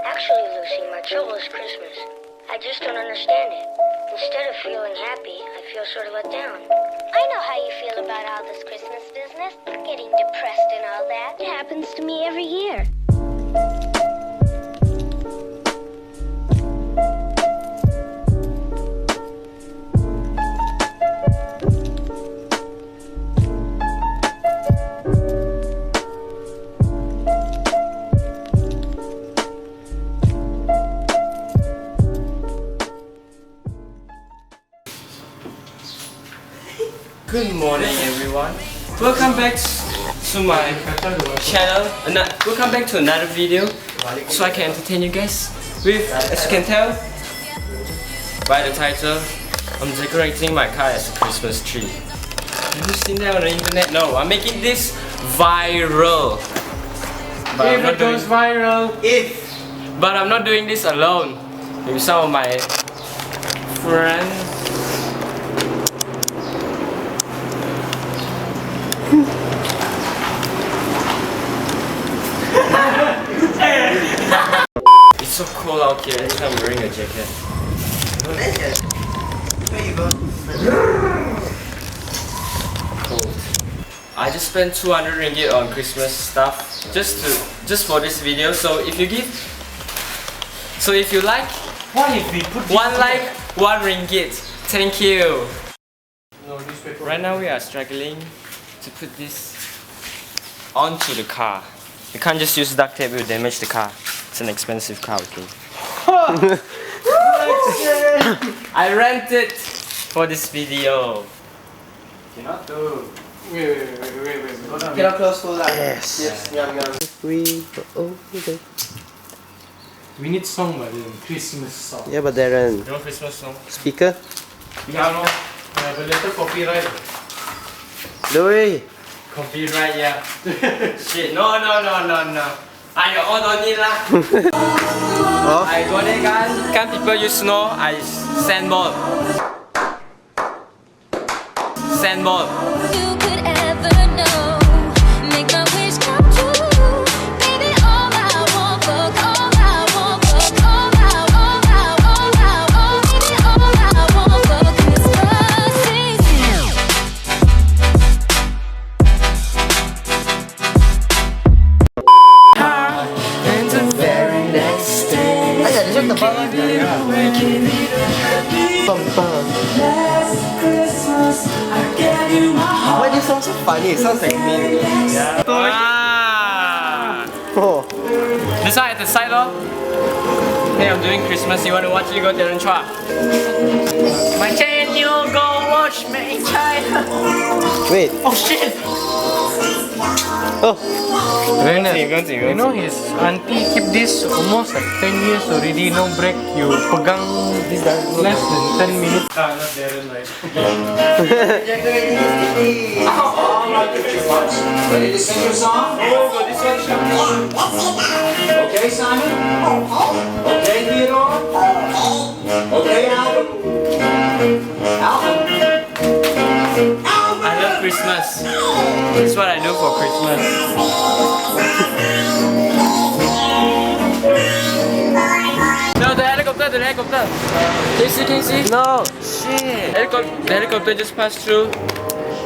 Actually, Lucy, my trouble is Christmas. I just don't understand it. Instead of feeling happy, I feel sort of let down. I know how you feel about all this Christmas business, getting depressed and all that. It happens to me every year. Good morning everyone. Welcome back to my channel. Welcome back to another video so I can entertain you guys with, as you can tell by the title, I'm decorating my car as a Christmas tree. Have you seen that on the internet? No, I'm making this viral. But if it goes viral, but I'm not doing this alone. With some of my friends. It's so cold out here, that's why I'm wearing a jacket. Cold. I just spent 200 ringgit on Christmas stuff just for this video. So if you like, What if we put one like, 1 ringgit. Thank you. Right now we are struggling to put this onto the car. You can't just use duct tape, it will damage the car. It's an expensive car, okay? I rented for this video. Cannot do. Wait. Cannot close full light. Yes. Yum. We need song by then, Christmas song. Yeah, but Darren, You know Christmas song? speaker? Yeah, but later copyright. No way. Copyright, yeah. Shit, no. I don't need lah. Oh. I go there kan people use snow, I sand ball. Sand ball. You could ever know, make my wish come true. Baby, all I want for, all I want for, all baby, all I want for Christmas is you. And the very next day, Ayan, isang taba. Why do you sound so funny? It sounds like me. ah. Oh. This one at the side lor. Hey, I'm doing Christmas. You want to watch it? You go Darren Chua. My chain, you go watch me. Wait. Oh shit. Oh. You know his auntie keep this almost like 10 years already, no break. You pegang less than 10 minutes. Ah, not Darren, right? Ready to sing your song? Okay, Simon? Okay, Theodore? Okay, Alvin? I love Christmas. This is what I do for Christmas. No, the helicopter. Can you see? No. Shit. The helicopter just passed through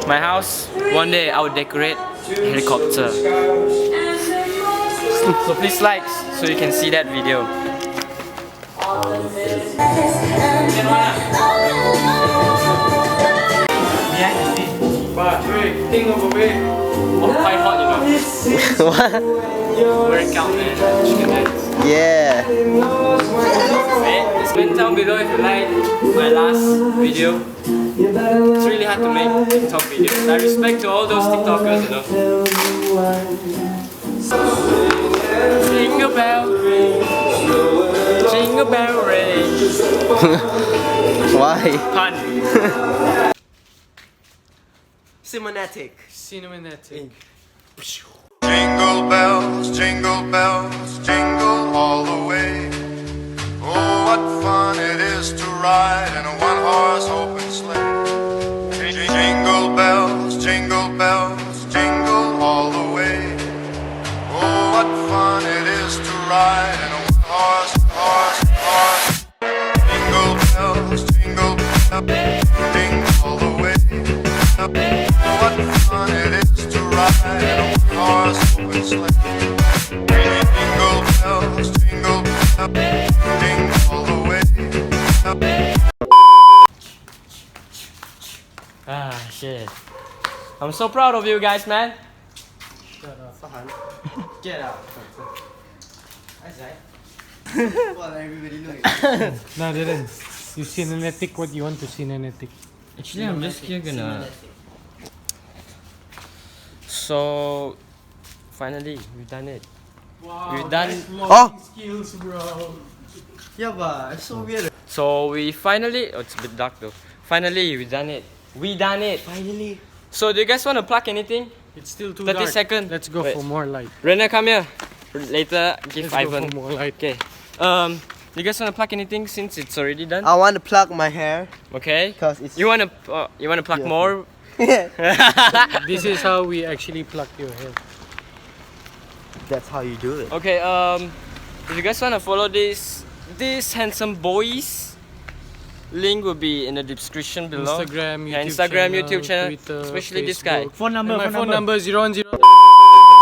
my house. One day I will decorate helicopter. So please like so you can see that video. But wait, think of a way. Oh, quite hot, you know. What? Workout, man. Chicken nuggets. Yeah. Hey, just comment down below if you like my last video. It's really hard to make TikTok videos. I respect to all those TikTokers, you know. Jingle bell ring, jingle bell ring. Why? Pun. Cinematic. Cinematic. Jingle bells, jingle all the way. Oh, what fun it is to ride in a one-horse open sleigh. Jingle bells, jingle all the way. Oh, what fun it is to ride in a one-horse ride in a one-horse open sleigh. Jingle bells, jingle bells, jingle all the way. Ah, shit. I'm so proud of you guys, man. Get out. Well, everybody knows. No, Dylan. You cinematic what you want to cinematic. Actually, I'm just here gonna. So, finally, we've done it. Wow, We've done. Oh! skills, bro. Yeah, but it's so weird. So we finally. Oh, it's a bit dark though. Finally, we done it. We done it. Finally. So, do you guys want to plug anything? It's still too 30 dark. seconds. Let's go Wait. for more light. Reynard, come here. Later, give Let's Ivan. go for more light. Okay. You guys wanna plug anything since it's already done? I want to plug my hair Okay. because it's. You wanna plug Yeah. more? This is how we actually pluck your hair. That's how you do it. Okay. If you guys wanna follow these handsome boys, link will be in the description below. Instagram, Yeah, YouTube Instagram, channel, YouTube channel, Twitter, especially this Facebook. guy. Phone number. My phone number 010.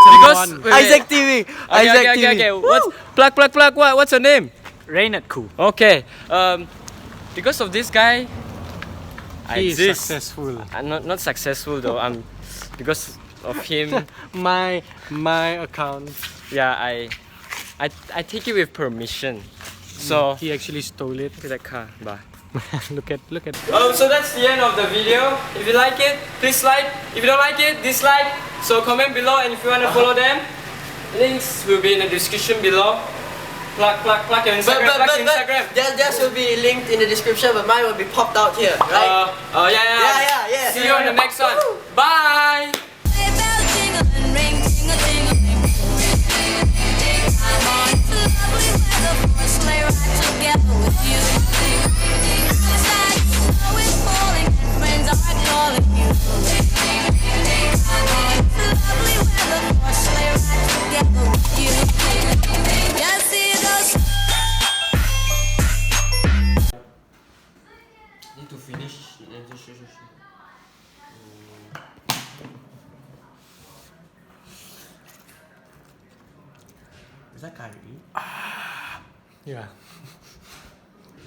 Because wait, Isaac TV. Isaac TV. Okay. What's plug? What's your name? Reynard Khoo. Okay. Because of this guy, I He is exist. successful. I'm not successful though. I'm because of him. My account. Yeah, I take it with permission. So He actually stole it. look at that car. Bye. look at. So that's the end of the video. If you like it, please like. If you don't like it, dislike. So comment below, and if you wanna follow them, links will be in the description below. Plug your Instagram. Plug your Instagram. Theirs will be linked in the description, but mine will be popped out here, right? Yeah. See you on the next one. Bye. Sleigh bells jingle and ring, jingle, jingle, ring. I'm on to lovely weather for a sleigh ride together with you. Outside, snow is falling and friends are calling you. I'm on to lovely weather for a sleigh ride together with you. Just see those. Need to finish. Is that curry? Yeah.